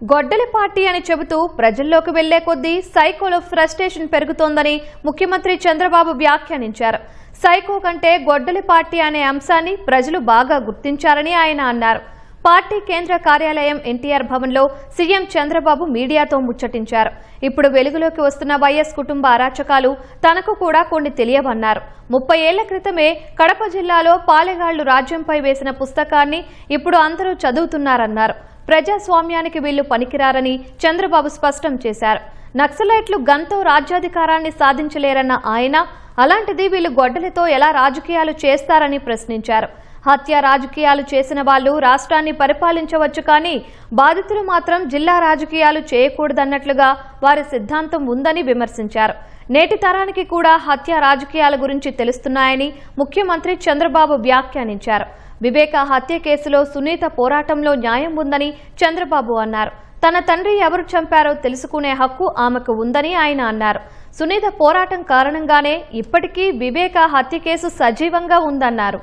గొడ్డలి పార్టీ అని చెబుతూ ప్రజల్లోకి వెళ్లే కొద్దీ సైకోలో ఫ్రస్ట్రేషన్ పెరుగుతోందని ముఖ్యమంత్రి చంద్రబాబు వ్యాఖ్యానించారు. సైకో కంటే గొడ్డలి పార్టీ అనే అంశాన్ని ప్రజలు బాగా గుర్తించారని ఆయన అన్నారు. పార్టీ కేంద్ర కార్యాలయం ఎన్టీఆర్ భవన్లో సీఎం చంద్రబాబు మీడియాతో ముచ్చటించారు. ఇప్పుడు వెలుగులోకి వస్తున్న వైఎస్ కుటుంబ అరాచకాలు తనకు కూడా కొన్ని తెలియవన్నారు. 30 ఏళ్ల క్రితమే కడప జిల్లాలో పాలెగాళ్లు రాజ్యంపై వేసిన పుస్తకాన్ని ఇప్పుడు అందరూ చదువుతున్నారన్నారు. ప్రజాస్వామ్యానికి వీళ్లు పనికిరారని చంద్రబాబు స్పష్టం చేశారు. నక్సలైట్లు గన్తో రాజ్యాధికారాన్ని సాధించలేరన్న ఆయన, అలాంటిది వీళ్లు గొడ్డలితో ఎలా రాజకీయాలు చేస్తారని ప్రశ్నించారు. హత్య రాజకీయాలు చేసిన వాళ్లు రాష్ట్రాన్ని పరిపాలించవచ్చు, కానీ బాధితులు మాత్రం జిల్లా రాజకీయాలు చేయకూడదన్నట్లుగా వారి సిద్ధాంతం ఉందని విమర్శించారు. నేటి తరానికి కూడా హత్య రాజకీయాల గురించి తెలుస్తున్నాయని ముఖ్యమంత్రి చంద్రబాబు వ్యాఖ్యానించారు. వివేక హత్య కేసులో సునీత పోరాటంలో న్యాయం ఉందని చంద్రబాబు అన్నారు. తన తండ్రి ఎవరు చంపారో తెలుసుకునే హక్కు ఆమెకు ఉందని ఆయన అన్నారు. సునీత పోరాటం కారణంగానే ఇప్పటికీ వివేక హత్య కేసు సజీవంగా ఉందన్నారు.